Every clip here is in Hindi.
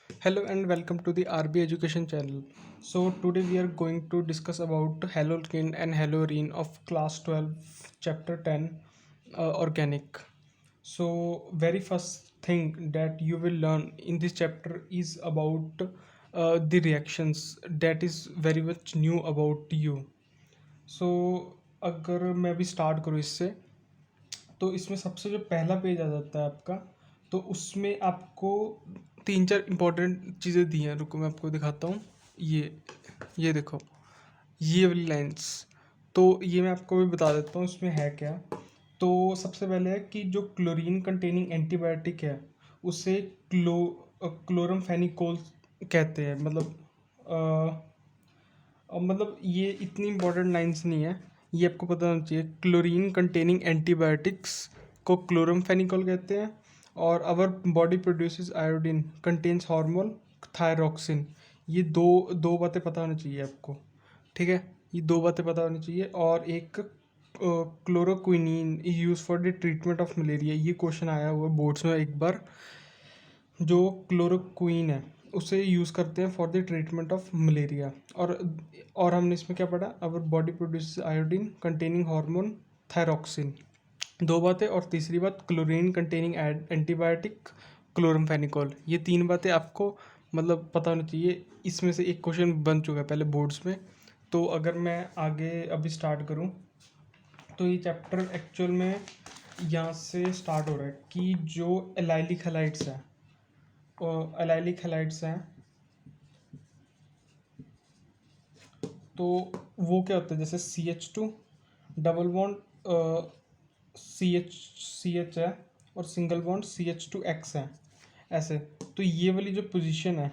Hello and welcome to the RB Education channel. So today we are going to discuss about Halokin and Halorine of class 12 chapter 10 organic. So very first thing that you will learn in this chapter is about the reactions that is very much new about you. So अगर मैं अभी स्टार्ट करूँ इससे तो इसमें सबसे जो पहला पेज आ जाता है आपका, तो उसमें आपको तीन चार इंपॉर्टेंट चीज़ें दी हैं। रुको मैं आपको दिखाता हूँ। ये देखो, ये वाली लाइंस। तो ये मैं आपको भी बता देता हूँ इसमें है क्या। तो सबसे पहले है कि जो क्लोरीन कंटेनिंग एंटीबायोटिक है उसे क्लोरमफेनिकोल कहते हैं। मतलब ये इतनी इंपॉर्टेंट लाइंस नहीं है, ये आपको पता होना चाहिए। क्लोरीन कंटेनिंग एंटीबायोटिक्स को क्लोरमफेनिकोल कहते हैं। और our body produces iodine contains hormone thyroxine. ये दो दो बातें पता होनी चाहिए आपको, ठीक है। ये दो बातें पता होनी चाहिए। और एक chloroquine used for the treatment of malaria, ये क्वेश्चन आया हुआ बोर्ड्स में एक बार। जो क्लोरोक्वीन है उसे यूज़ करते हैं for the treatment of malaria. और हमने इसमें क्या पढ़ा, our body produce iodine containing hormone thyroxine, दो बातें। और तीसरी बात क्लोरीन कंटेनिंग एंटीबायोटिक क्लोरमफेनिकोल। ये तीन बातें आपको मतलब पता होनी चाहिए। इसमें से एक क्वेश्चन बन चुका है पहले बोर्ड्स में। तो अगर मैं आगे अभी स्टार्ट करूं, तो ये चैप्टर एक्चुअल में यहाँ से स्टार्ट हो रहा है कि जो एलाइलिक हैलाइड्स हैं, एलाइलिक हैलाइड्स हैं, तो वो क्या होता है, जैसे CH2 double bond C H है और सिंगल बॉन्ड CH2X है, ऐसे। तो ये वाली जो पोजीशन है,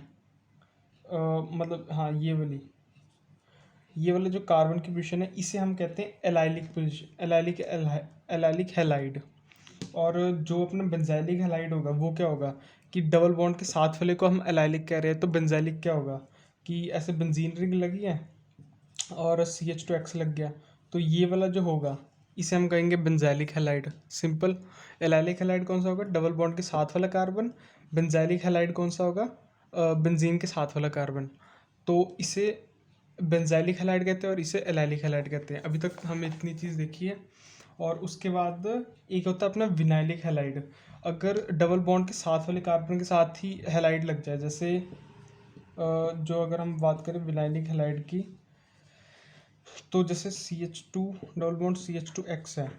मतलब हाँ ये वाला जो कार्बन की पोजीशन है इसे हम कहते हैं एलाइलिक पोजीशन, एलाइलिक हैलाइड। और जो अपना बेंजाइलिक हैलाइड होगा वो क्या होगा कि डबल बॉन्ड के साथ वाले को हम एलाइलिक कह रहे हैं, तो बेंजाइलिक क्या होगा कि ऐसे बेंजीन रिंग लगी है और CH2X लग गया। तो ये वाला जो होगा इसे हम कहेंगे benzylic halide, simple. Allylic halide कौन सा होगा, डबल बॉन्ड के साथ वाला कार्बन। बेंजाइलिक हैलाइड कौन सा होगा, बेंजीन के साथ वाला कार्बन। तो इसे बेंजाइलिक हैलाइड कहते हैं और इसे एलाइलिक हैलाइड कहते हैं। अभी तक हमने इतनी चीज़ देखी है। और उसके बाद एक होता है अपना विनाइलिक हैलाइड। अगर डबल बॉन्ड के साथ वाले कार्बन के साथ ही हैलाइड लग जाए, जैसे जो अगर हम बात करें विनाइलिक हैलाइड की, तो जैसे CH2 डबल बॉन्ड CH2X है,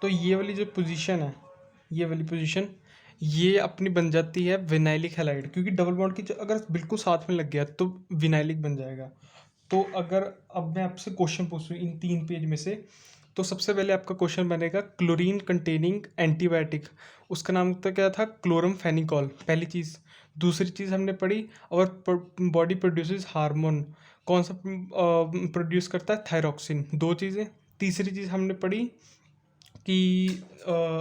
तो ये वाली जो पोजीशन है, ये वाली पोजीशन ये अपनी बन जाती है विनाइलिक हैलाइड, क्योंकि डबल बॉन्ड की अगर बिल्कुल साथ में लग गया तो विनाइलिक बन जाएगा। तो अगर अब मैं आपसे क्वेश्चन पूछूं इन तीन पेज में से, तो सबसे पहले आपका क्वेश्चन बनेगा क्लोरीन कंटेनिंग एंटीबायोटिक, उसका नाम तो क्या था, क्लोरमफेनिकोल, पहली चीज़। दूसरी चीज़ हमने पढ़ी, और बॉडी प्रोड्यूसेस हार्मोन, कौन सा प्रोड्यूस करता है, थायरॉक्सिन, दो चीज़ें। तीसरी चीज़ हमने पढ़ी कि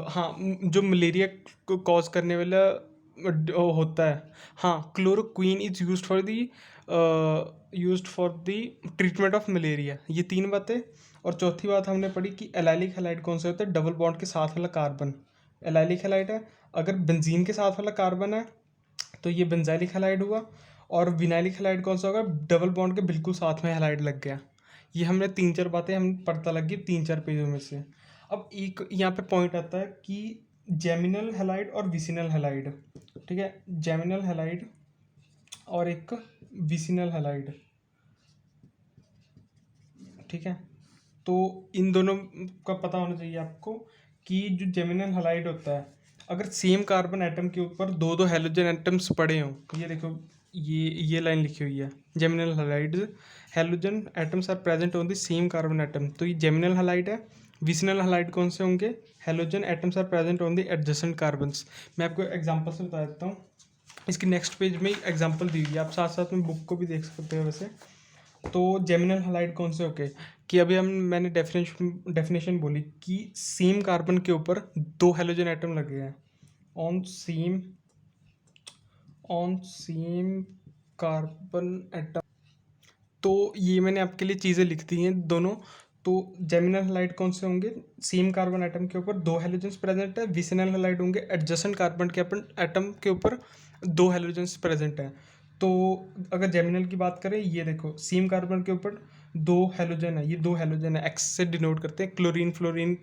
हाँ, जो मलेरिया को कॉज करने वाला होता है, हाँ, chloroquine is used for the treatment of malaria, ये तीन बातें। और चौथी बात हमने पढ़ी कि एलाइलिक हैलाइड कौन सा होता है, डबल बॉन्ड के साथ वाला कार्बन एलाइलिक हैलाइड है। अगर बेंजीन के साथ वाला कार्बन है तो ये बेंजाइलिक हैलाइड हुआ। और विनाइलिक हैलाइड कौन सा होगा, डबल बॉन्ड के बिल्कुल साथ में हैलाइड लग गया। ये हमने तीन चार बातें हम पता लगी तीन चार पेजों में से। अब एक यहाँ पे पॉइंट आता है कि जेमिनल हैलाइड और विसिनल हैलाइड, ठीक है, जेमिनल हैलाइड और एक विसिनल हैलाइड, ठीक है। तो इन दोनों का पता होना चाहिए आपको कि जो जेमिनल हैलाइड होता है, अगर सेम कार्बन एटम के ऊपर दो दो हेलोजन एटम्स पड़े हों, ये देखो, ये लाइन लिखी हुई है, geminal halide halogen atoms are present on the same carbon atom, तो ये जेमिनल हैलाइड है। विसिनल हैलाइड कौन से होंगे, halogen atoms are present on the adjacent carbons. मैं आपको एग्जांपल से बता देता हूँ। इसकी नेक्स्ट पेज में एग्जांपल दी हुई है, आप साथ साथ में बुक को भी देख सकते हो वैसे। तो जेमिनल हैलाइड कौन से होके कि अभी मैंने डेफिनेशन बोली कि सेम कार्बन के ऊपर दो हेलोजन एटम लगे हैं, ऑन सेम कार्बन एटम। तो ये मैंने आपके लिए चीज़ें लिख दी हैं दोनों। तो जेमिनल हैलाइड कौन से होंगे? सेम कार्बन एटम के ऊपर 2 हैलोजेंस प्रेजेंट है। विसिनल हैलाइड होंगे एडजेसेंट कार्बन के अपन एटम के ऊपर 2 हैलोजेंस प्रेजेंट है। तो अगर जेमिनल की बात करें, ये देखो सेम कार्बन के ऊपर 2 हैलोजन है, ये 2 हैलोजन है, एक्स से डिनोट करते हैं। क्लोरीन, फ्लोरीन,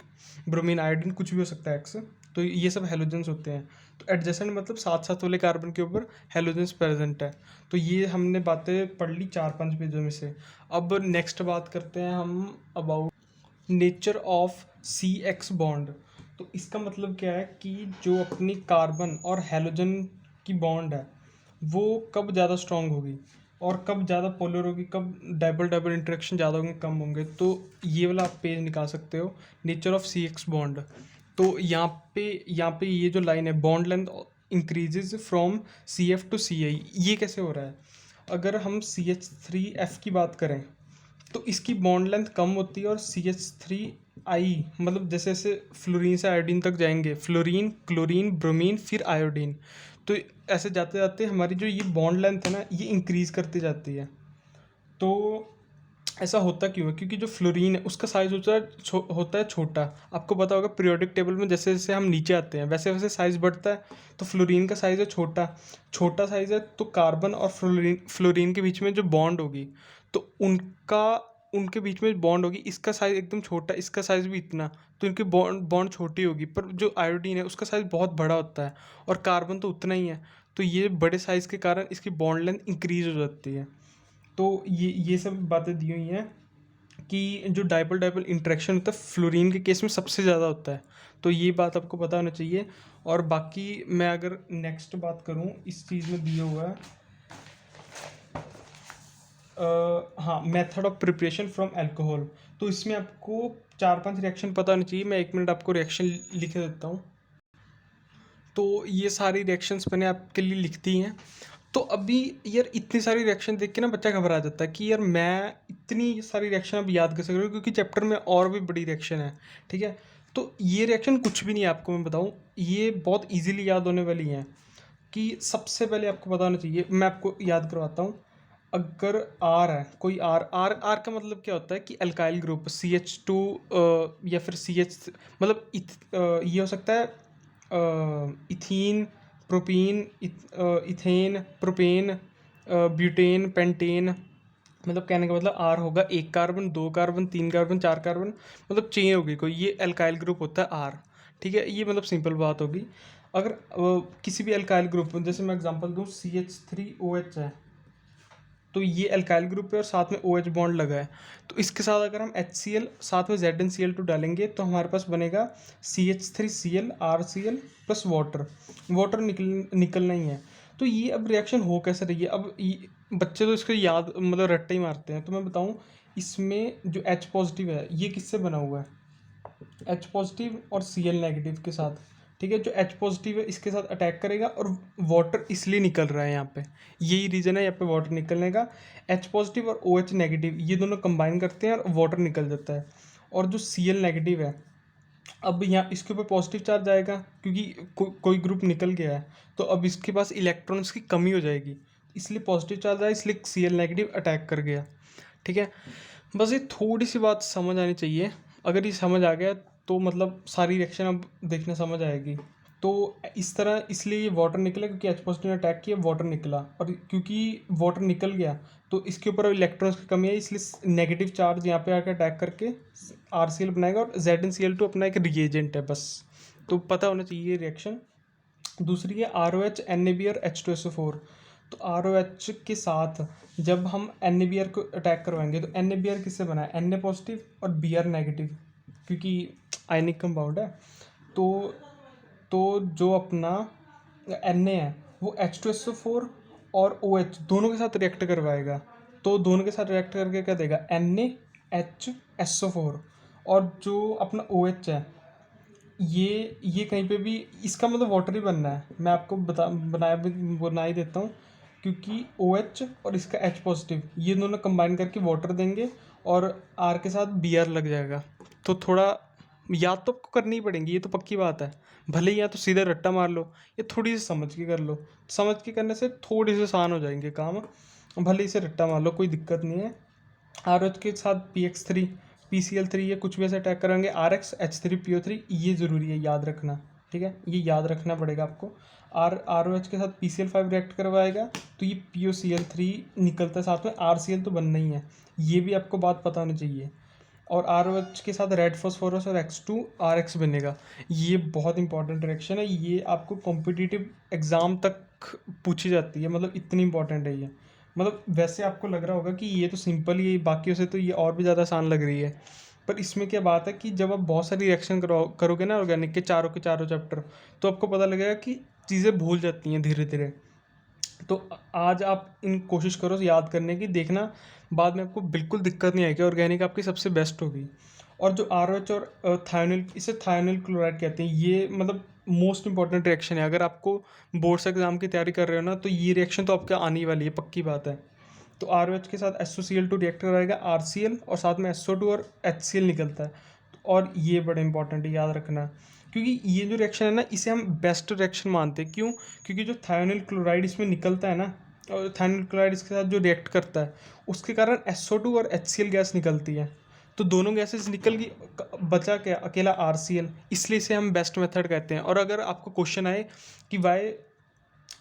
ब्रोमीन, आयोडीन कुछ भी हो सकता है एक्स, तो ये सब हैलोजेंस होते हैं। तो एडजेसेंट मतलब साथ साथ वाले कार्बन के ऊपर हैलोजेंस प्रेजेंट है। तो ये हमने बातें पढ़ ली 4-5 पेजों में से। अब नेक्स्ट बात करते हैं हम about nature of C X bond. तो इसका मतलब क्या है कि जो अपनी कार्बन और हैलोजन की बॉन्ड है वो कब ज़्यादा स्ट्रांग होगी और कब ज़्यादा पोलर होगी, कब डबल डबल इंटरेक्शन ज़्यादा होंगे कम होंगे। तो ये वाला आप पेज निकाल सकते हो, nature of C X bond. तो यहाँ पे ये जो लाइन है, bond length increases from C F to C I, ये कैसे हो रहा है? अगर हम सी एच थ्री एफ की बात करें तो इसकी बॉन्ड लेंथ कम होती है, और सी एच थ्री आई मतलब जैसे जैसे फ्लोरीन से आयोडीन तक जाएंगे, फ्लोरीन, क्लोरीन, ब्रोमीन, फिर आयोडीन, तो ऐसे जाते जाते हमारी जो ये बॉन्ड लेंथ है ना, ये इंक्रीज़ करती जाती है। तो ऐसा होता क्यों है? क्योंकि जो फ्लोरीन है उसका साइज़ होता है छोटा। आपको पता होगा पीरियोडिक टेबल में जैसे जैसे हम नीचे आते हैं वैसे वैसे साइज़ बढ़ता है। तो फ्लोरीन का साइज़ है छोटा, छोटा साइज़ है, तो कार्बन और फ्लोरीन के बीच में जो बॉन्ड होगी, तो उनके बीच में बॉन्ड होगी, इसका साइज़ एकदम छोटा, इसका साइज़ भी इतना, तो इनकी बॉन्ड बॉन्ड छोटी होगी। पर जो आयोडीन है उसका साइज़ बहुत बड़ा होता है, और कार्बन तो उतना ही है। तो ये बड़े साइज़ के कारण इसकी बॉन्ड लेंथ इंक्रीज़ हो जाती है। तो ये सब बातें दी हुई हैं कि जो डाइपल डाइपल इंटरेक्शन होता है फ्लोरीन के केस में सबसे ज़्यादा होता है। तो ये बात आपको पता होना चाहिए। और बाकी मैं अगर नेक्स्ट बात करूँ इस चीज़ में दिया हुआ है, हाँ, method of preparation from alcohol. तो इसमें आपको 4-5 रिएक्शन पता होना चाहिए। मैं 1 मिनट आपको रिएक्शन लिख देता हूँ। तो ये सारी रिएक्शंस मैंने आपके लिए लिख दी हैं। तो अभी यार इतनी सारी रिएक्शन देख के ना बच्चा घबरा जाता है कि यार मैं इतनी सारी रिएक्शन अब याद कैसे करूँ, क्योंकि चैप्टर में और भी बड़ी रिएक्शन है। ठीक है, तो ये रिएक्शन कुछ भी नहीं है, आपको मैं बताऊँ, ये बहुत इजीली याद होने वाली हैं। कि सबसे पहले आपको पता होना चाहिए, मैं आपको याद करवाता हूँ। अगर आर है, कोई आर आर आर का मतलब क्या होता है कि alkyl group C H two, या फिर सी एच मतलब ये हो सकता है ethene, propene, ethane, propane, butane, pentane. मतलब कहने का मतलब आर होगा 1 कार्बन, 2 कार्बन, 3 कार्बन, 4 कार्बन, मतलब चेन होगी कोई, ये अल्काइल ग्रुप होता है आर। ठीक है, ये मतलब सिंपल बात होगी। अगर किसी भी अल्काइल ग्रुप, जैसे मैं एग्जांपल दूँ, C H three O H है, तो ये अल्काइल ग्रुप है और साथ में ओ एच बॉन्ड लगा है। तो इसके साथ अगर हम एच सी एल साथ में Z N C L two डालेंगे तो हमारे पास बनेगा C H three C L R C L plus water. Water निकलना ही है। तो ये अब रिएक्शन हो कैसे रही है? अब बच्चे तो इसको याद मतलब रट्टे ही मारते हैं। तो मैं बताऊँ, इसमें जो एच पॉजिटिव है ये किससे बना हुआ है? एच पॉजिटिव और सी एल नेगेटिव के साथ। ठीक है, जो एच पॉजिटिव है इसके साथ अटैक करेगा, और वाटर इसलिए निकल रहा है यहाँ पे, यही रीज़न है यहाँ पे वाटर निकलने का। एच पॉजिटिव और ओ एच नेगेटिव ये दोनों कंबाइन करते हैं और वाटर निकल जाता है। और जो सी एल नेगेटिव है, अब यहाँ इसके ऊपर पॉजिटिव चार्ज आएगा, क्योंकि कोई ग्रुप निकल गया है, तो अब इसके पास इलेक्ट्रॉन्स की कमी हो जाएगी, इसलिए पॉजिटिव चार्ज आया, इसलिए सी एल नेगेटिव अटैक कर गया। ठीक है, बस ये थोड़ी सी बात समझ आनी चाहिए। अगर ये समझ आ गया तो मतलब सारी रिएक्शन अब देखना समझ आएगी। तो इस तरह इसलिए ये वाटर निकला, क्योंकि एच पॉजिटिव ने अटैक किया, वाटर निकला, और क्योंकि वाटर निकल गया तो इसके ऊपर इलेक्ट्रॉन्स की कमी है, इसलिए नेगेटिव चार्ज यहाँ पे आकर अटैक करके आर सी एल बनाएगा, और Z N C L two अपना एक रिएजेंट है बस। तो पता होना चाहिए ये रिएक्शन। दूसरी है R O H N A B और H two S O four. तो आर ओ एच के साथ जब हम एन ए बी आर को अटैक करवाएंगे, तो एन ए बी आर किससे बना है? एन ए पॉजिटिव और बी आर नेगेटिव, क्योंकि आयनिक कंपाउंड है। तो जो अपना एन ए है वो H two S O four और ओ एच दोनों के साथ रिएक्ट करवाएगा। तो दोनों के साथ रिएक्ट करके क्या देगा? N A H S O four. और जो अपना ओ एच है, ये कहीं पे भी इसका मतलब वाटर ही बनना है। मैं आपको बना ही देता हूँ, क्योंकि ओ एच और इसका एच पॉजिटिव ये दोनों कंबाइन करके वाटर देंगे, और आर के साथ बी आर लग जाएगा। तो थोड़ा याद तो आपको करनी ही पड़ेगी, ये तो पक्की बात है। भले ही या तो सीधे रट्टा मार लो, या थोड़ी सी समझ के कर लो। समझ के करने से थोड़ी सी आसान हो जाएंगे काम, भले ही से रट्टा मार लो, कोई दिक्कत नहीं है। आर एच के साथ पी एक्स थ्री, PCl3 ये कुछ भी ऐसे अटैक करेंगे RxH3PO3, ये ज़रूरी है याद रखना, ठीक है, ये याद रखना पड़ेगा आपको। ROH के साथ PCl5 रिएक्ट करवाएगा तो ये POCl3 निकलता है साथ में, RCl तो बनना ही है, ये भी आपको बात पता होनी चाहिए। और ROH के साथ रेड फॉस्फोरस और X2 RX बनेगा। ये बहुत इंपॉर्टेंट रिएक्शन है, ये आपको कॉम्पिटिटिव एग्ज़ाम तक पूछी जाती है, मतलब इतनी इंपॉर्टेंट है ये। मतलब वैसे आपको लग रहा होगा कि ये तो सिंपल ही है, बाकियों से तो ये और भी ज़्यादा आसान लग रही है, पर इसमें क्या बात है कि जब आप बहुत सारी रिएक्शन करोगे ना ऑर्गेनिक के चारों चैप्टर, तो आपको पता लगेगा कि चीज़ें भूल जाती हैं धीरे धीरे। तो आज आप इन कोशिश करो याद करने की, देखना बाद में आपको बिल्कुल दिक्कत नहीं आएगी, ऑर्गेनिक आपकी सबसे बेस्ट होगी। और जो ROH और थायोनिल, इसे थायोनिल क्लोराइड कहते हैं, ये मतलब मोस्ट इंपॉर्टेंट रिएक्शन है। अगर आपको बोर्ड्स एग्जाम की तैयारी कर रहे हो ना, तो ये रिएक्शन तो आपके आने वाली है, पक्की बात है। तो ROH के साथ SOCl2 रिएक्ट कराएगा RCl, और साथ में SO2 और HCl निकलता है। और ये बड़ा इंपॉर्टेंट है, याद रखना, क्योंकि ये जो रिएक्शन है ना, इसे हम बेस्ट रिएक्शन मानते हैं। क्यों? क्योंकि जो थायोनिल क्लोराइड इसमें निकलता है ना, और थायोनिल क्लोराइड इसके साथ जो रिएक्ट करता है, उसके कारण SO2 और HCl गैस निकलती है। तो दोनों गैसेस निकल गई, बचा क्या अकेला RCl, इसलिए इसे हम बेस्ट मेथड कहते हैं। और अगर आपको क्वेश्चन आए कि why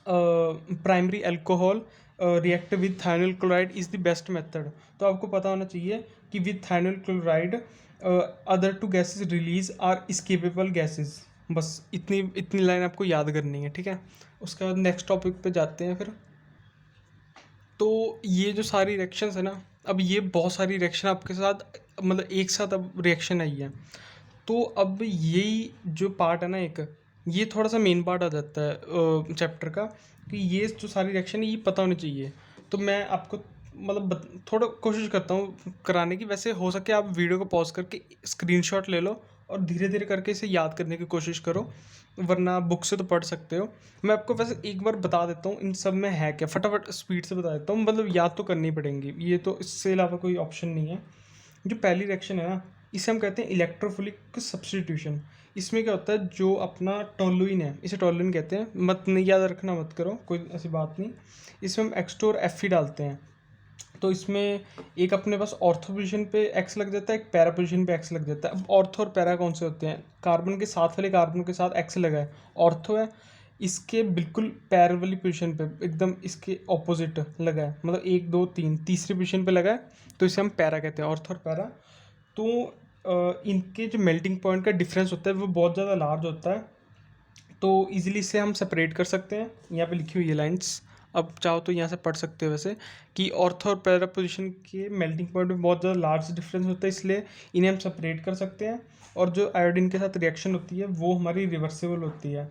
primary alcohol react with thionyl chloride is the best method, तो आपको पता होना चाहिए कि with thionyl chloride other two gases release are escapable gases. बस इतनी इतनी लाइन आपको याद करनी है, ठीक है। उसके बाद नेक्स्ट टॉपिक पे जाते हैं फिर। तो ये जो सारी रिएक्शंस है ना, अब ये बहुत सारी रिएक्शन आपके साथ, मतलब एक साथ अब रिएक्शन आई है। तो अब यही जो पार्ट है ना एक, ये थोड़ा सा मेन पार्ट आ जाता है चैप्टर का, कि ये जो सारी रिएक्शन है ये पता होनी चाहिए। तो मैं आपको मतलब थोड़ा कोशिश करता हूँ कराने की। वैसे हो सके आप वीडियो को पॉज करके स्क्रीनशॉट ले लो और धीरे धीरे करके इसे याद करने की कोशिश करो, वरना बुक से तो पढ़ सकते हो। मैं आपको वैसे एक बार बता देता हूँ इन सब में है क्या, फटाफट स्पीड से बता देता हूँ, मतलब याद तो करनी पड़ेंगी ये तो, इससे अलावा कोई ऑप्शन नहीं है। जो पहली रिएक्शन है ना, इसे हम कहते हैं इलेक्ट्रोफिलिक सब्स्टिट्यूशन। इसमें क्या होता है, जो अपना टोलुइन है, इसे टोलुइन कहते हैं, मत नहीं याद रखना मत करो, कोई ऐसी बात नहीं। इसमें हम X2 और Fe डालते हैं। तो इसमें एक अपने पास ऑर्थो पोजीशन पे X लग जाता है, एक पैरा पोजीशन पे X लग जाता है। अब ऑर्थो और पैरा कौन से होते हैं? कार्बन के साथ वाले कार्बन के साथ X लगा है, ऑर्थो है। इसके बिल्कुल पैर वाली पोजीशन पे एकदम इसके ऑपोजिट लगा है, मतलब 1 2 3 तीसरी पोजीशन पे लगा है, तो इसे हम पैरा कहते हैं, ऑर्थो और पैरा। तो इनके जो मेल्टिंग पॉइंट का डिफरेंस होता है वो बहुत ज़्यादा लार्ज होता है, तो इजीली इसे हम सेपरेट कर सकते हैं। यहाँ पे लिखी हुई है लाइंस, अब चाहो तो यहाँ से पढ़ सकते हो वैसे, कि ऑर्थो और पैरा पोजीशन के मेल्टिंग पॉइंट में बहुत ज़्यादा लार्ज डिफरेंस होता है, इसलिए इन्हें हम सेपरेट कर सकते हैं। और जो आयोडीन के साथ रिएक्शन होती है वो हमारी रिवर्सिबल होती है।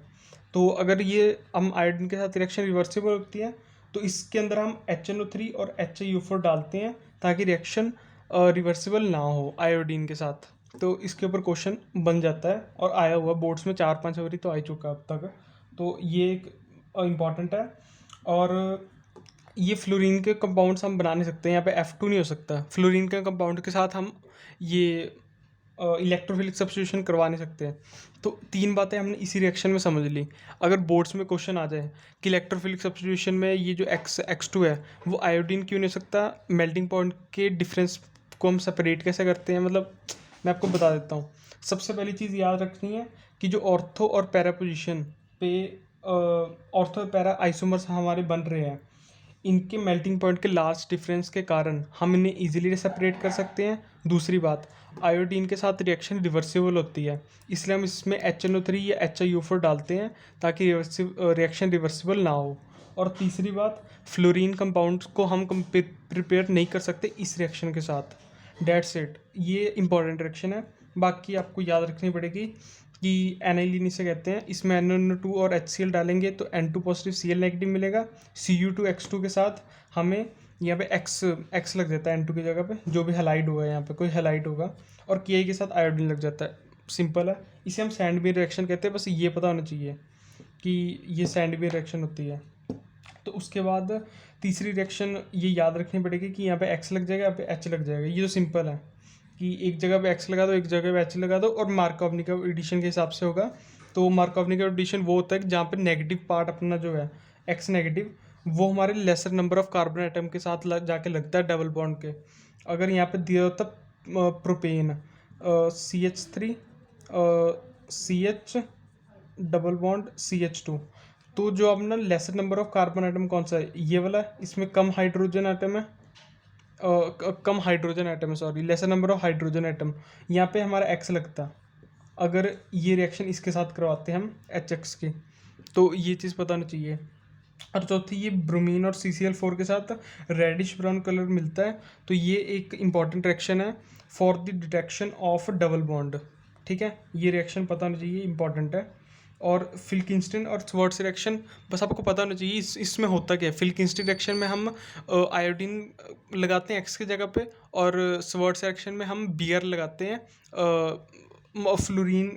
तो अगर ये हम आयोडीन के साथ रिएक्शन रिवर्सिबल होती है, तो इसके अंदर हम HNO3 और HiO4 डालते हैं, ताकि रिएक्शन रिवर्सिबल ना हो आयोडीन के साथ। तो इसके ऊपर क्वेश्चन बन जाता है, और आया हुआ बोर्ड्स में 4-5 बारी तो आ ही चुका अब तक। तो ये एक इम्पॉर्टेंट है। और ये फ्लोरीन के कंपाउंड्स हम बना नहीं सकते, यहाँ पे F2 नहीं हो सकता, फ्लोरीन के कंपाउंड के साथ हम ये इलेक्ट्रोफिलिक सब्स्टिट्यूशन करवा नहीं सकते। तो 3 बातें हमने इसी रिएक्शन में समझ ली। अगर बोर्ड्स में क्वेश्चन आ जाए कि इलेक्ट्रोफिलिक सब्स्टिट्यूशन में ये जो X2 है वो आयोडीन क्यों नहीं हो सकता, मेल्टिंग पॉइंट के डिफरेंस को हम सेपरेट कैसे करते हैं, मतलब मैं आपको बता देता हूँ। सबसे पहली चीज़ याद रखनी है कि जो ऑर्थो और पैरा पोजीशन पे ऑर्थो और पैरा आइसोमर्स हमारे बन रहे हैं, इनके मेल्टिंग पॉइंट के लार्ज डिफरेंस के कारण हम इन्हें इजीली सेपरेट कर सकते हैं। दूसरी बात, आयोडीन के साथ रिएक्शन रिवर्सिबल होती है, इसलिए हम इसमें HNO3 या HiO4 डालते हैं, ताकि रिएक्शन रिवर्सिबल ना हो। और तीसरी बात, फ्लोरीन कंपाउंड्स को हम प्रिपेयर नहीं कर सकते इस रिएक्शन के साथ। डेट्स इट, ये इंपॉर्टेंट रिएक्शन है। बाकी आपको याद रखनी पड़ेगी कि एनाइलिन इसे कहते हैं। इसमें NO2 और HCl डालेंगे तो N2 पॉजिटिव Cl नेगेटिव मिलेगा। Cu2 X2 के साथ हमें यहाँ पे X लग जाता है N2 की जगह पे, जो भी हेलाइड होगा, यहाँ पे कोई हेलाइड होगा, और Ki के साथ आयोडीन लग जाता है। सिंपल है, इसे हम सैंडविच रिएक्शन कहते हैं, बस ये पता होना चाहिए कि ये सैंडविच रिएक्शन होती है। तो उसके बाद तीसरी रिएक्शन ये याद रखनी पड़ेगी कि यहाँ पे X लग जाएगा, यहाँ पे H लग जाएगा। ये तो सिंपल है कि एक जगह पे X लगा दो, एक जगह पे H लगा दो, और मार्कोवनिकव एडिशन के हिसाब से होगा। तो मार्कोवनिकव एडिशन वो होता है जहाँ पे नेगेटिव पार्ट अपना जो है X नेगेटिव, वो हमारे laser number of carbon atom के साथ जाके लगता है डबल बॉन्ड के। अगर यहाँ पे दिया होता propane CH3 CH double bond CH2। तो जो अपना laser number of carbon atom कौन सा है, ये वाला। इसमें कम हाइड्रोजन आइटम है, कम हाइड्रोजन आइटम है, sorry, laser number of hydrogen atom. यहाँ पे हमारा एक्स लगता अगर ये रिएक्शन इसके साथ करवाते हैं हम HX के। तो ये चीज़ पता होनी चाहिए। और चौथी, ये ब्रोमीन और CCl4 के साथ रेडिश ब्राउन कलर मिलता है, तो ये एक इंपॉर्टेंट रिएक्शन है for the detection of double bond. ठीक है, ये रिएक्शन पता होना चाहिए, इंपॉर्टेंट है। और फिल्किंस्टन और स्वर्ट्स रिएक्शन बस आपको पता होना चाहिए। इसमें होता क्या है, फिल्किंस्टन रिएक्शन में हम आयोडीन लगाते हैं एक्स की जगह पे, और स्वर्ट्स रिएक्शन में हम Br लगाते हैं,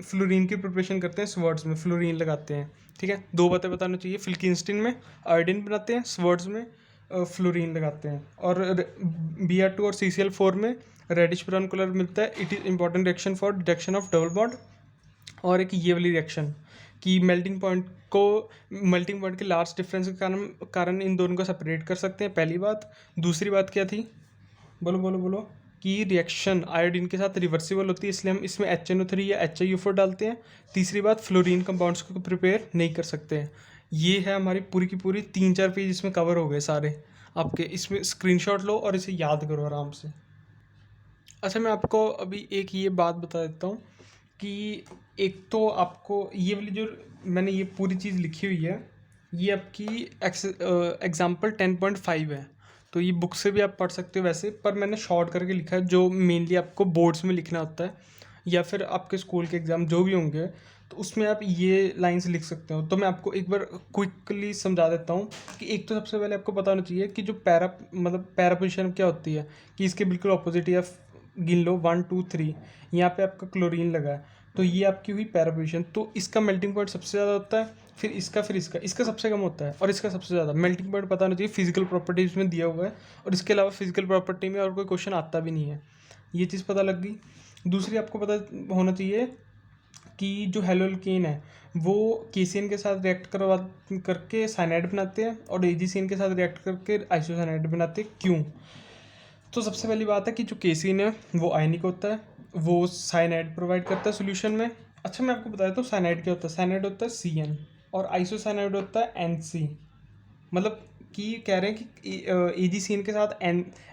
फ्लोरीन की प्रिपरेशन करते हैं, स्वर्ट्स में फ्लोरीन लगाते हैं। ठीक है, दो बातें बताना चाहिए, फिल्किंस्टन में आयोडीन बनाते हैं, स्वर्ट्स में फ्लोरीन लगाते हैं। और Br2 और CCl4 में रेडिश ब्राउन कलर मिलता है। It is important reaction for detection of double bond. और एक ये वाली रिएक्शन कि मेल्टिंग पॉइंट के लार्ज डिफरेंस के कारण इन दोनों को सेपरेट कर सकते हैं, पहली बात। दूसरी बात क्या थी, बोलो बोलो बोलो, कि रिएक्शन आयोडीन के साथ रिवर्सिबल होती है, इसलिए हम इसमें HNO3 या HiO4 डालते हैं। तीसरी बात, फ्लोरीन कंपाउंड्स को प्रिपेयर नहीं कर सकते हैं। ये है हमारी पूरी की पूरी 3-4 पेज इसमें कवर हो गए सारे आपके। इसमें स्क्रीनशॉट लो और इसे याद करो आराम से। अच्छा, मैं आपको अभी एक ये बात बता देता हूँ कि एक तो आपको ये वाली जो मैंने ये पूरी चीज़ लिखी हुई है, ये आपकी एग्जाम्पल 10.5 है। तो ये बुक से भी आप पढ़ सकते हो वैसे, पर मैंने शॉर्ट करके लिखा है, जो मेनली आपको बोर्ड्स में लिखना होता है या फिर आपके स्कूल के एग्ज़ाम जो भी होंगे, तो उसमें आप ये लाइंस लिख सकते हो। तो मैं आपको एक बार क्विकली समझा देता हूँ कि एक तो सबसे पहले आपको पता होना चाहिए कि जो पैरा पोजिशन क्या होती है, कि इसके बिल्कुल ऑपोजिट या गिन लो 1 2 3। यहाँ पे आपका क्लोरीन लगा है, तो ये आपकी हुई पैरा पोजिशन। तो इसका मेल्टिंग पॉइंट सबसे ज़्यादा होता है, फिर इसका सबसे कम होता है, और इसका सबसे ज़्यादा। मेल्टिंग पॉइंट पता होना चाहिए, फिजिकल प्रॉपर्टीज में दिया हुआ है, और इसके अलावा फिजिकल प्रॉपर्टी में और कोई क्वेश्चन आता भी नहीं है। ये चीज़ पता लग गई। दूसरी आपको पता होना चाहिए कि जो हेलोल्केन है वो केसीएन के साथ रिएक्ट करके साइनाइड बनाते हैं, और एजीसीएन के साथ रिएक्ट करके आइसोसाइनाइड बनाते हैं। क्यों? तो सबसे पहली बात है कि जो केसीन है वो आयनिक होता है, वो साइनाइड प्रोवाइड करता है सोल्यूशन में। अच्छा, मैं आपको बता देता हूँ साइनाइड क्या होता है। साइनाइड होता है CN, और आइसोसाइनाइड होता है NC। मतलब कि कह रहे हैं कि एजीसीन के साथ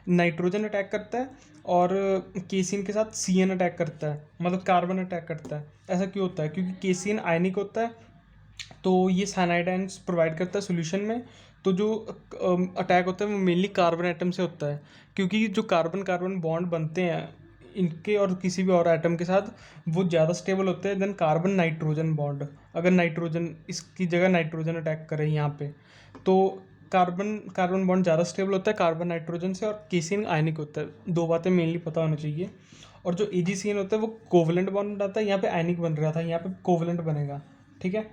नाइट्रोजन अटैक करता है, और केसीन के साथ CN अटैक करता है, मतलब कार्बन अटैक करता है। ऐसा क्यों होता है? क्योंकि केसीन आयनिक होता है, तो ये साइनाइड आयन्स प्रोवाइड करता है सोल्यूशन में। तो जो अटैक होता है वो मेनली कार्बन एटम से होता है, क्योंकि जो कार्बन कार्बन बॉन्ड बनते हैं इनके और किसी भी और एटम के साथ, वो ज़्यादा स्टेबल होते हैं देन कार्बन नाइट्रोजन बॉन्ड। अगर नाइट्रोजन इसकी जगह नाइट्रोजन अटैक करे यहाँ पे, तो कार्बन कार्बन बॉन्ड ज़्यादा स्टेबल होता है कार्बन नाइट्रोजन से, और केसीन आयनिक होता है। दो बातें मेनली पता होनी चाहिए। और जो एजीसीएन होता है वो कोवलेंट बॉन्ड बनाता है, यहाँ पे आयनिक बन रहा था, यहाँ पे कोवलेंट बनेगा। ठीक है,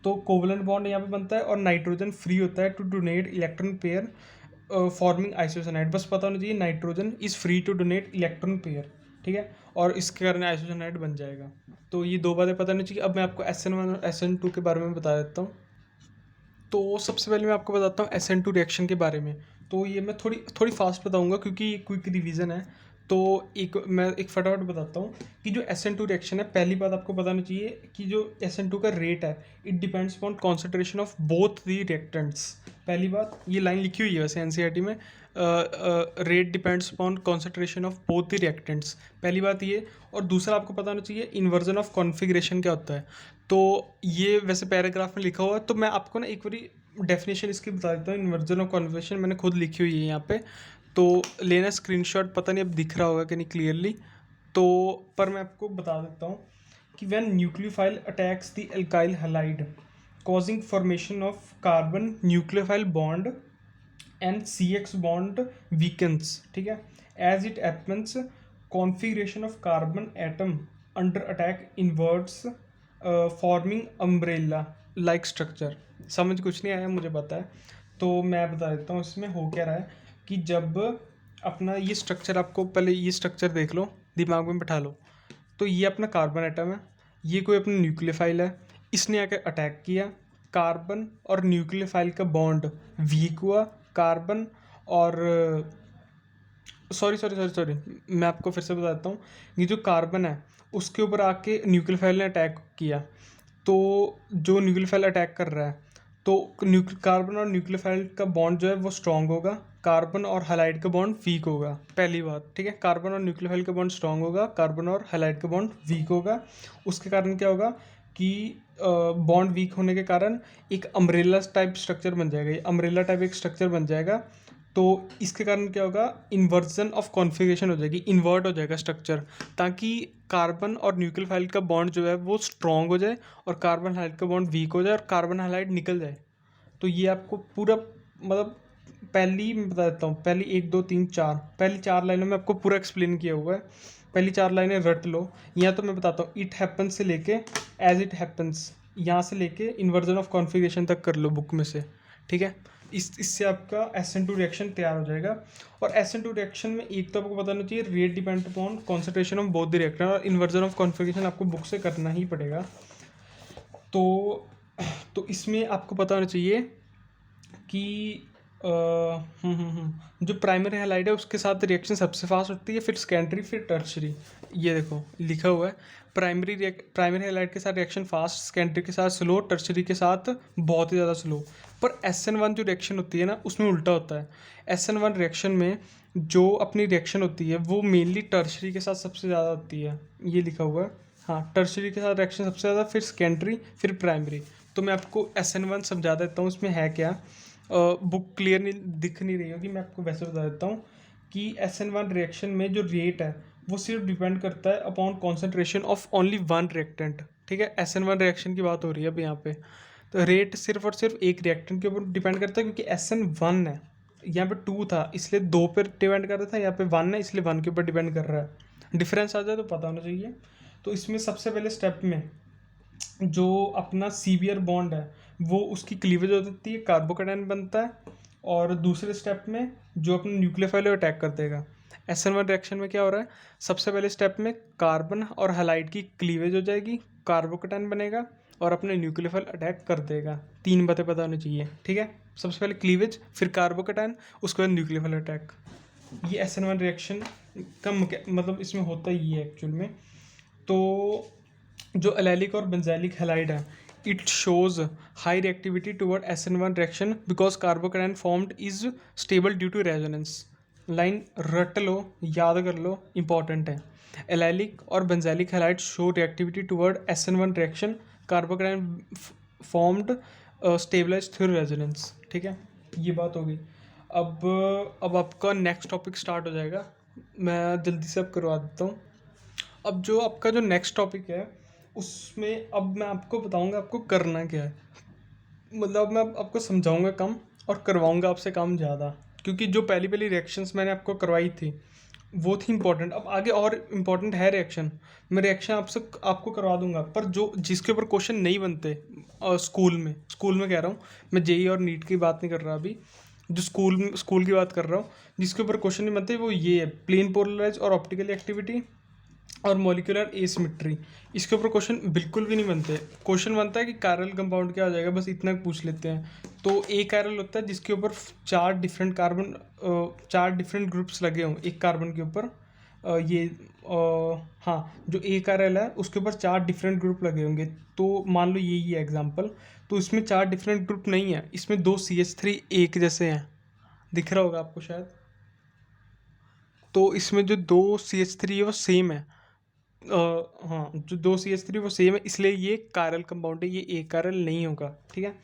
तो कोवलेंट बॉन्ड यहाँ पे बनता है, और नाइट्रोजन फ्री होता है to donate electron pair forming isocyanide. बस पता होना चाहिए nitrogen is free to donate electron pair. ठीक है, और इसके कारण आइसोसाइनाइड बन जाएगा। तो ये दो बातें पता होनी चाहिए। अब मैं आपको SN1 और SN2 के बारे में बता देता हूँ। तो सबसे पहले मैं आपको बताता हूँ SN2 रिएक्शन के बारे में। तो ये मैं थोड़ी फास्ट बताऊँगा क्योंकि ये क्विक रिवीजन है। तो मैं एक फटाफट बताता हूँ कि जो SN2 रिएक्शन है, पहली बात आपको बताना चाहिए कि जो SN2 का रेट है, it depends upon concentration of both the reactants. पहली बात, ये लाइन लिखी हुई है वैसे NCERT में, rate depends upon concentration of both the reactants. पहली बात ये। और दूसरा आपको पता होना चाहिए इन्वर्जन ऑफ कॉन्फ़िगरेशन क्या होता है। तो ये वैसे पैराग्राफ में लिखा हुआ है, तो मैं आपको ना एक बारी डेफिनेशन इसकी बता देता हूँ। इन्वर्जन ऑफ कॉन्फ़िगरेशन मैंने खुद लिखी हुई है यहाँ पे, तो लेना स्क्रीनशॉट। पता नहीं अब दिख रहा होगा कि नहीं क्लियरली, तो पर मैं आपको बता देता हूँ कि when nucleophile attacks the alkyl halide causing formation of carbon nucleophile bond and CX bond weakens। ठीक है, as it happens configuration of carbon atom under attack inverts forming umbrella like structure। समझ कुछ नहीं आया, मुझे पता है, तो मैं बता देता हूँ इसमें हो क्या रहा है। कि जब अपना ये स्ट्रक्चर, आपको पहले ये स्ट्रक्चर देख लो, दिमाग में बैठा लो। तो ये अपना कार्बन एटम है, ये कोई अपना न्यूक्लियोफाइल है, इसने आकर अटैक किया। कार्बन और न्यूक्लियोफाइल का बॉन्ड वीक हुआ, कार्बन और सॉरी सॉरी सॉरी सॉरी, मैं आपको फिर से बता देता हूँ। ये जो कार्बन है उसके ऊपर आके न्यूक्लियोफाइल ने अटैक किया, तो जो न्यूक्लियोफाइल अटैक कर रहा है तो कार्बन और न्यूक्लियोफाइल का बॉन्ड जो है वो स्ट्रांग होगा, कार्बन और हैलाइड का बॉन्ड वीक होगा। पहली बात, ठीक है, कार्बन और न्यूक्लियोफाइल का बॉन्ड स्ट्रांग होगा, कार्बन और हैलाइड का बॉन्ड वीक होगा। उसके कारण क्या होगा कि बॉन्ड वीक होने के कारण एक अम्ब्रेला टाइप स्ट्रक्चर बन जाएगा, ये अम्ब्रेला टाइप एक स्ट्रक्चर बन जाएगा। तो इसके कारण क्या होगा, इन्वर्जन ऑफ कॉन्फ़िगरेशन हो जाएगी, इन्वर्ट हो जाएगा स्ट्रक्चर, ताकि कार्बन और न्यूक्लियोफाइल का बॉन्ड जो है वो स्ट्रॉन्ग हो जाए और कार्बन हाइड्राइड का बॉन्ड वीक हो जाए और कार्बन हाइड्राइड निकल जाए। तो ये आपको पूरा मतलब पहली मैं बता देता हूँ, पहली 1 2 3 4 पहली 4 लाइनों में आपको पूरा एक्सप्लेन किया हुआ है। पहली 4 लाइनें रट लो, या तो मैं बताता हूँ इट हैपन्स से लेके एज इट हैपन्स, यहाँ से लेके इन्वर्जन ऑफ कॉन्फ़िगरेशन तक कर लो बुक में से, ठीक है। इससे आपका SN2 रिएक्शन तैयार हो जाएगा। और SN2 रिएक्शन में एक तो आपको पता होना चाहिए rate depend upon concentration of both the reactor, और इन्वर्जन ऑफ कॉन्फ़िगरेशन आपको बुक से करना ही पड़ेगा। तो इसमें आपको पता होना चाहिए कि जो प्राइमरी हैलाइड है उसके साथ रिएक्शन सबसे फास्ट होती है, फिर सेकेंडरी, फिर टर्शरी। ये देखो लिखा हुआ है, प्राइमरी हैलाइड के साथ रिएक्शन फास्ट, सेकेंडरी के साथ स्लो, टर्शरी के साथ बहुत ही ज़्यादा स्लो। पर SN1 जो रिएक्शन होती है ना उसमें उल्टा होता है। SN1 रिएक्शन में जो अपनी रिएक्शन होती है वो मेनली टर्शरी के साथ सबसे ज़्यादा होती है, ये लिखा हुआ है। हाँ, टर्शरी के साथ रिएक्शन सबसे ज़्यादा, फिर सेकेंडरी, फिर प्राइमरी। तो मैं आपको SN1 समझा देता हूँ इसमें है क्या। बुक क्लियर नहीं दिख नहीं रही होगी, मैं आपको वैसे बता देता हूँ कि SN1 रिएक्शन में जो रेट है वो सिर्फ डिपेंड करता है upon concentration of only one reactant, ठीक है। SN1 रिएक्शन की बात हो रही है अब यहाँ पे, तो रेट सिर्फ और सिर्फ एक रिएक्टेंट के ऊपर डिपेंड करता है, क्योंकि SN1 है, यहाँ पे 2 था इसलिए 2 पर डिपेंड कर रहा था, यहाँ पे 1 है इसलिए 1 के ऊपर डिपेंड कर रहा है। डिफरेंस आ जाए तो पता होना चाहिए। तो इसमें सबसे पहले स्टेप में जो अपना सीवियर बॉन्ड है वो उसकी क्लीवेज हो जाती है, कार्बोकेटाइन बनता है, और दूसरे स्टेप में जो अपना न्यूक्लियोफाइल है अटैक कर देगा। SN1 रिएक्शन में क्या हो रहा है, सबसे पहले स्टेप में कार्बन और हैलाइड की क्लीवेज हो जाएगी, कार्बोकेटाइन बनेगा और अपने न्यूक्लियोफाइल अटैक कर देगा। 3 बातें पता होनी चाहिए, ठीक है। सबसे पहले क्लीवेज, फिर कार्बोकेटाइन, उसके बाद न्यूक्लियोफाइल अटैक। ये SN1 रिएक्शन का मतलब इसमें होता ही है एक्चुअल में। तो जो एलेलिक और बेंजाइलिक हैलाइड है, it shows high reactivity toward SN1 reaction because carbocation formed is stable due to resonance. Line रट लो, याद कर लो, इंपॉर्टेंट है। एलेलिक और benzylic halide show reactivity toward SN1 reaction, carbocation formed stabilize through resonance, ठीक है। ये बात हो गई। अब आपका नेक्स्ट टॉपिक स्टार्ट हो जाएगा, मैं जल्दी से अब करवा देता हूँ। अब जो आपका जो नेक्स्ट टॉपिक है उसमें अब मैं आपको बताऊंगा आपको करना क्या है। मतलब मैं आपको समझाऊंगा कम और करवाऊंगा आपसे काम ज़्यादा, क्योंकि जो पहली पहली रिएक्शंस मैंने आपको करवाई थी वो थी इंपॉर्टेंट। अब आगे और इम्पॉर्टेंट है रिएक्शन, मैं रिएक्शन आपको करवा दूंगा, पर जो जिसके ऊपर क्वेश्चन नहीं बनते स्कूल में कह रहा हूँ मैं, जेई और नीट की बात नहीं कर रहा अभी, जो स्कूल की बात कर रहा हूँ, जिसके ऊपर क्वेश्चन नहीं बनते वो ये है, प्लेन पोलराइज और ऑप्टिकल एक्टिविटी और मॉलिक्यूलर एसिमेट्री। इसके ऊपर क्वेश्चन बिल्कुल भी नहीं बनते। क्वेश्चन बनता है कि कायरल कंपाउंड क्या हो जाएगा, बस इतना पूछ लेते हैं। तो एक कायरल होता है जिसके ऊपर 4 डिफरेंट ग्रुप्स लगे हों एक कार्बन के ऊपर। हाँ, जो एक कायरल है उसके ऊपर 4 डिफरेंट ग्रुप लगे होंगे। तो मान लो यही है एग्जाम्पल, तो इसमें 4 डिफरेंट ग्रुप नहीं है, इसमें 2 CH3 एक जैसे हैं, दिख रहा होगा आपको शायद। तो इसमें जो 2 CH3 है वो सेम है। हाँ, जो 2 CH3 वो सेम है, इसलिए ये कायरल कंपाउंड है, ये एक कायरल नहीं होगा, ठीक है।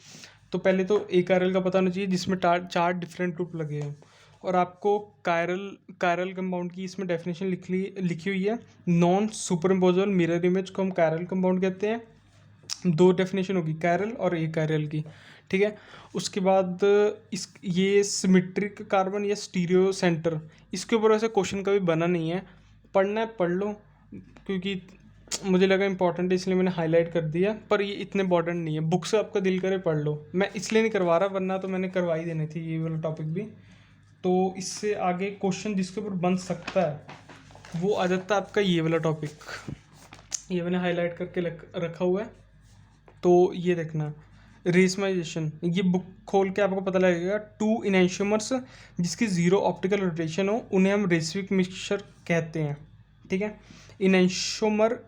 तो पहले तो एक कायरल का पता होना चाहिए जिसमें 4 डिफरेंट ग्रुप लगे हैं। और आपको कायरल कंपाउंड की इसमें डेफिनेशन लिखी हुई है। नॉन सुपरइम्पोजेबल मिरर इमेज को हम कायरल कंपाउंड कहते हैं। 2 डेफिनेशन होगी, कायरल और एक कायरल की, ठीक है। उसके बाद ये सिमेट्रिक कार्बन या स्टीरियो सेंटर, इसके ऊपर वैसे क्वेश्चन कभी बना नहीं है, पढ़ना है पढ़ लो, क्योंकि मुझे लगा इंपॉर्टेंट है इसलिए मैंने हाईलाइट कर दिया, पर ये इतने इंपॉर्टेंट नहीं है। बुक से आपका दिल करे पढ़ लो, मैं इसलिए नहीं करवा रहा, वरना तो मैंने करवा ही देनी थी ये वाला टॉपिक भी। तो इससे आगे क्वेश्चन जिसके ऊपर बन सकता है वो आ जाता है आपका ये वाला टॉपिक, ये मैंने हाईलाइट करके रखा हुआ है। तो ये देखना, रेसमाइजेशन, ये बुक खोल के आपको पता लगेगा। टू इनैंशियोमर्स जिसकी ज़ीरो ऑप्टिकल रोटेशन हो उन्हें हम रेसिविक मिक्सचर कहते हैं, ठीक है। इनैंशियोमर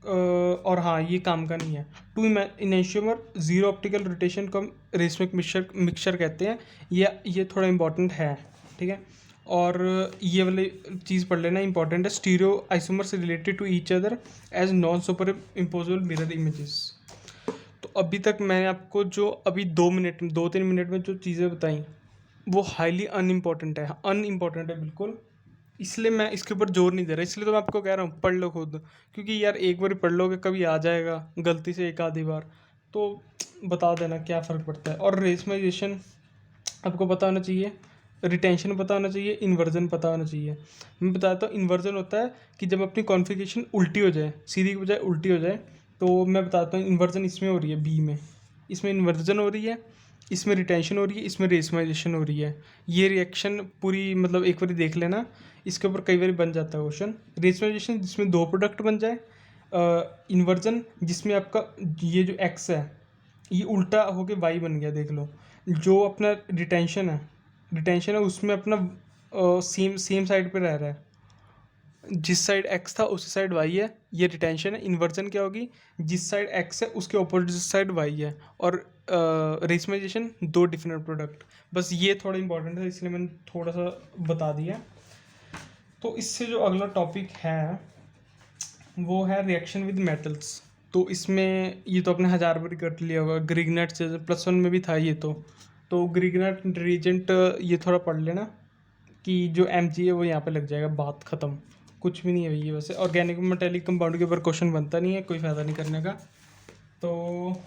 और हाँ ये काम का नहीं है। टू इनैंशियोमर ज़ीरो ऑप्टिकल रोटेशन को हम रेसिविक मिक्सचर कहते हैं। ये थोड़ा इंपॉर्टेंट है, ठीक है। और ये वाली चीज़ पढ़ लेना इंपॉर्टेंट है। Stereoisomers related to each other as non superimposable mirror images. तो अभी तक मैंने आपको जो अभी 2-3 मिनट में जो चीज़ें बताई वो हाईली अनइम्पॉर्टेंट है बिल्कुल। इसलिए मैं इसके ऊपर जोर नहीं दे रहा, इसलिए तो मैं आपको कह रहा हूँ पढ़ लो खुद, क्योंकि यार एक बार पढ़ लोगे कभी आ जाएगा गलती से एक आधी बार, तो बता देना क्या फ़र्क पड़ता है। और रेसमाइजेशन आपको पता होना चाहिए, रिटेंशन पता होना चाहिए, इन्वर्जन पता होना चाहिए। मैं बताता हूँ इन्वर्जन होता है कि जब अपनी कॉन्फ़िगरेशन उल्टी हो जाए, सीधी की बजाय उल्टी हो जाए। तो मैं बताता हूँ इन्वर्जन इसमें हो रही है, बी में, इसमें इन्वर्जन हो रही है, इसमें रिटेंशन हो रही है, इसमें रेसमाइजेशन हो रही है। ये रिएक्शन पूरी मतलब एक बार देख लेना, इसके ऊपर कई बार बन जाता है क्वेश्चन। रेसमाइजेशन जिसमें दो प्रोडक्ट बन जाए, इन्वर्जन जिसमें आपका ये जो एक्स है ये उल्टा होके वाई बन गया, देख लो। जो अपना रिटेंशन है उसमें अपना सेम साइड पे रह रहा है, जिस साइड एक्स था उसी साइड वाई है, ये रिटेंशन है। इन्वर्जन क्या होगी, जिस साइड एक्स है उसके अपोजिट साइड वाई है। और रेसमाइजेशन दो डिफरेंट प्रोडक्ट। बस ये थोड़ा इंपॉर्टेंट है इसलिए मैंने थोड़ा सा बता दिया। तो इससे जो अगला टॉपिक है वो है रिएक्शन विद मेटल्स। तो इसमें ये तो आपने 1000 बार कर लिया होगा, ग्रिग्नेट से +1 में भी था ये तो ग्रिग्नेट रिएजेंट ये थोड़ा पढ़ लेना कि जो Mg है वो यहाँ पे लग जाएगा, बात ख़त्म, कुछ भी नहीं है ये। वैसे ऑर्गेनिक मेटेलिक कंपाउंड के ऊपर क्वेश्चन बनता नहीं है, कोई फ़ायदा नहीं करने का। तो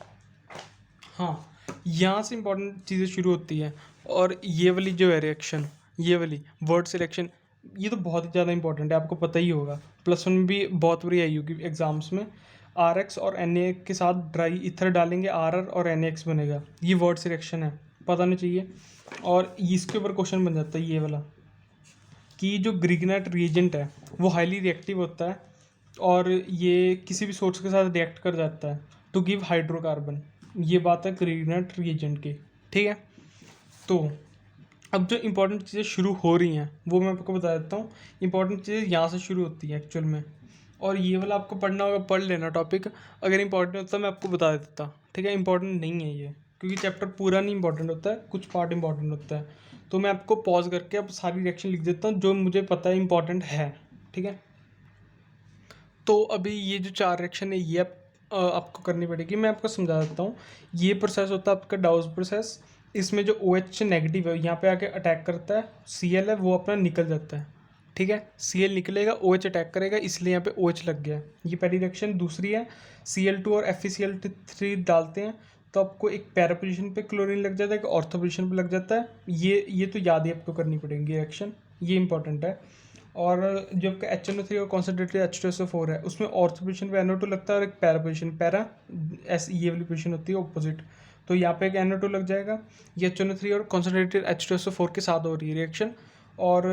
हाँ, यहाँ से इंपॉर्टेंट चीज़ें शुरू होती है। और ये वाली जो है रिएक्शन, ये वाली वर्ड सिलेक्शन, ये तो बहुत ही ज़्यादा इंपॉर्टेंट है, आपको पता ही होगा। +1 में भी बहुत बारी आई होगी एग्जाम्स में। RX और Na के साथ ड्राई ईथर डालेंगे, RR और NaX बनेगा, ये वर्ड सिलेक्शन है, पता नहीं चाहिए। और इसके ऊपर क्वेश्चन बन जाता है ये वाला कि जो ग्रिग्नेट रिएजेंट है वो हाईली रिएक्टिव होता है और ये किसी भी सोर्स के साथ रिएक्ट कर जाता है टू गिव हाइड्रोकार्बन। ये बात है ग्रेगनेट रिएजेंट की, ठीक है। तो अब जो इंपॉर्टेंट चीज़ें शुरू हो रही हैं वो मैं आपको बता देता हूँ। इंपॉर्टेंट चीज़ें यहाँ से शुरू होती हैं एक्चुअल में, और ये वाला आपको पढ़ना होगा, पढ़ लेना टॉपिक। अगर इंपॉर्टेंट होता मैं आपको बता देता, ठीक है। इंपॉर्टेंट नहीं है ये, क्योंकि चैप्टर पूरा नहीं इंपॉर्टेंट होता है, कुछ पार्ट इंपॉर्टेंट होता है। तो मैं आपको पॉज करके अब सारी रिएक्शन लिख देता हूँ जो मुझे पता है इंपॉर्टेंट है, ठीक है। तो अभी ये जो 4 रिएक्शन है ये आपको करनी पड़ेगी, मैं आपको समझा देता हूँ। ये प्रोसेस होता है आपका डाउस प्रोसेस। इसमें जो OH नेगेटिव है यहाँ पे आके अटैक करता है, Cl है वो अपना निकल जाता है, ठीक है। Cl निकलेगा, OH अटैक करेगा, इसलिए यहाँ पे OH लग गया। ये पहली रिएक्शन। दूसरी है Cl2 और FeCl3 डालते हैं तो आपको एक पैरा पोजिशन पे क्लोरीन लग जाता है, एक ऑर्थो पोजिशन पे लग जाता है। ये तो याद ही आपको करनी पड़ेगी रिएक्शन, ये इंपॉर्टेंट है। और जो आपका HNO3 और कॉन्सेंट्रेटेड H2SO4 है उसमें ऑर्थो पोजिशन पे NO2 लगता है और एक पैरा पोजिशन, पैरा ये वाली पोजिशन होती है ऑपोजिट, तो यहाँ पे एक NO2 लग जाएगा। ये HNO3 और कॉन्सेंट्रेटेड H2SO4 के साथ हो रही है रिएक्शन। और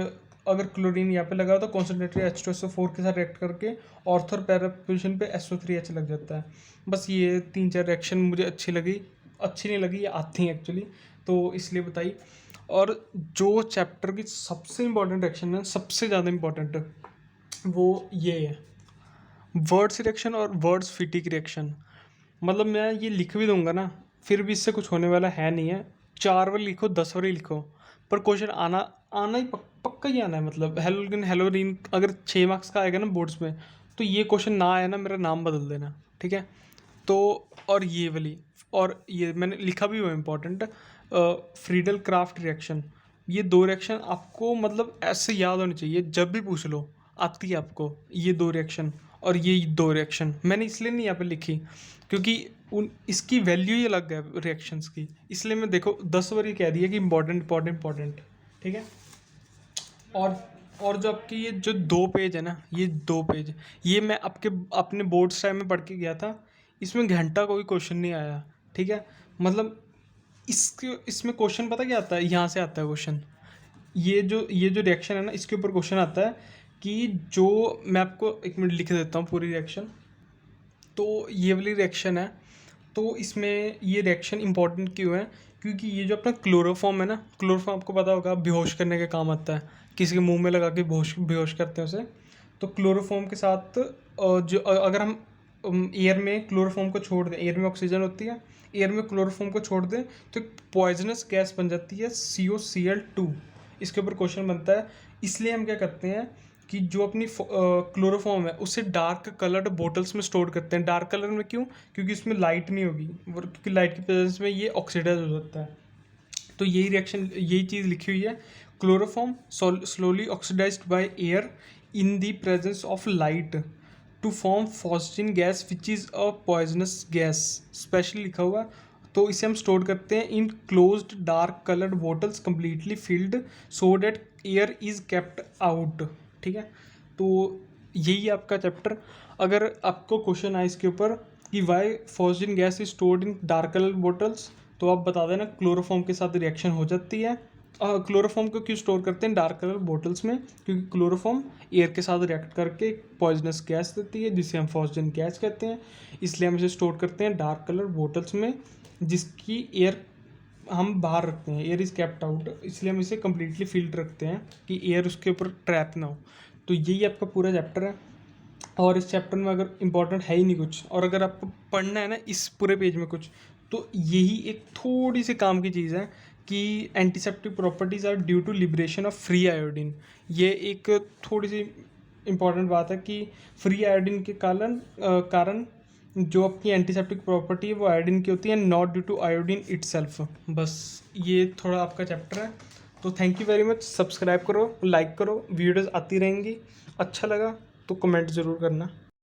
अगर क्लोरीन यहाँ पे लगा तो कॉन्सेंट्रेटेड H2SO4 के साथ रिएक्ट करके ऑर्थो और पैरा पोजिशन पे SO3H लग जाता है। बस ये 3-4 रिएक्शन मुझे अच्छी नहीं लगी, ये आती हैं एक्चुअली, तो इसलिए बताई। और जो चैप्टर की सबसे इम्पोर्टेंट रिएक्शन है, सबसे ज़्यादा इम्पोर्टेंट, वो ये है वर्ड सिलेक्शन और वर्ड्स फिटिक रिएक्शन। मतलब मैं ये लिख भी दूंगा ना, फिर भी इससे कुछ होने वाला है नहीं है। 4 बार लिखो, 10 बार लिखो, पर क्वेश्चन आना ही पक्का ही आना है। मतलब हेलोरीन अगर 6 मार्क्स का आएगा ना बोर्ड्स में, तो ये क्वेश्चन ना आया ना, मेरा नाम बदल देना, ठीक है। तो और ये वाली, और ये मैंने लिखा भी हुआ इम्पोर्टेंट, फ्रीडल क्राफ्ट रिएक्शन। ये 2 रिएक्शन आपको मतलब ऐसे याद होनी चाहिए, जब भी पूछ लो आती है आपको ये 2 रिएक्शन। और ये 2 रिएक्शन मैंने इसलिए नहीं यहाँ पे लिखी क्योंकि इसकी वैल्यू ही अलग है रिएक्शंस की, इसलिए मैं देखो 10 बार ये कह रही है कि इंपॉर्टेंट, ठीक है। और जो आपकी ये जो 2 पेज है ना, ये 2 पेज, ये मैं अपने बोर्ड्स टाइम में पढ़ के गया था। इसमें घंटा कोई क्वेश्चन नहीं आया, ठीक है। मतलब इसमें क्वेश्चन पता क्या आता है, यहाँ से आता है क्वेश्चन। ये जो रिएक्शन है ना, इसके ऊपर क्वेश्चन आता है कि जो मैं आपको 1 मिनट लिख देता हूँ पूरी रिएक्शन। तो ये वाली रिएक्शन है, तो इसमें ये रिएक्शन इंपॉर्टेंट क्यों है, क्योंकि ये जो अपना क्लोरोफॉर्म है ना, क्लोरोफॉर्म आपको पता होगा बेहोश करने के काम आता है, किसी के मुंह में लगा के बेहोश बेहोश करते हैं उसे। तो क्लोरोफॉर्म के साथ अगर हम एयर में क्लोरोफॉर्म को छोड़ दें, एयर में ऑक्सीजन होती है, एयर में क्लोरोफॉर्म को छोड़ दें तो एक पॉइजनस गैस बन जाती है COCl2। इसके ऊपर क्वेश्चन बनता है। इसलिए हम क्या करते हैं कि जो अपनी क्लोरोफॉर्म है उसे डार्क कलर्ड बोटल्स में स्टोर करते हैं। डार्क कलर में क्यों? क्योंकि उसमें लाइट नहीं होगी, क्योंकि लाइट की प्रेजेंस में ये ऑक्सीडाइज हो जाता है। तो यही रिएक्शन, यही चीज़ लिखी हुई है। Chloroform slowly oxidized by air in the presence of light to form phosphine gas which is a poisonous gas, especially लिखा हुआ। तो इसे हम स्टोर करते हैं in closed dark coloured bottles completely filled so that air is kept out. ठीक है, तो यही आपका चैप्टर। अगर आपको क्वेश्चन आए इसके ऊपर कि why phosphine gas is stored in dark colour bottles, तो आप बता देना क्लोरोफॉर्म के साथ रिएक्शन हो जाती है। क्लोरोफॉर्म को क्यों स्टोर करते हैं डार्क कलर बोटल्स में? क्योंकि क्लोरोफॉर्म एयर के साथ रिएक्ट करके पॉइजनस गैस देती है जिसे हम फॉस्फिन गैस कहते हैं। इसलिए हम इसे स्टोर करते हैं डार्क कलर बोटल्स में, जिसकी एयर हम बाहर रखते हैं, एयर इज़ केप्ट आउट। इसलिए हम इसे कम्प्लीटली फिल्ड रखते हैं कि एयर उसके ऊपर ट्रैप ना हो। तो यही आपका पूरा चैप्टर है। और इस चैप्टर में अगर इम्पोर्टेंट है ही नहीं कुछ, और अगर आपको पढ़ना है ना इस पूरे पेज में कुछ, तो यही एक थोड़ी सी काम की चीज़ है कि antiseptic properties are due to liberation of free iodine. ये एक थोड़ी सी इम्पॉर्टेंट बात है कि फ्री आयोडीन के कारण जो अपनी एंटीसेप्टिक प्रॉपर्टी है वो आयोडीन की होती है, not due to iodine itself. बस ये थोड़ा आपका चैप्टर है। तो thank you very much. Subscribe करो, लाइक करो, वीडियोज़ आती रहेंगी। अच्छा लगा तो कमेंट ज़रूर करना।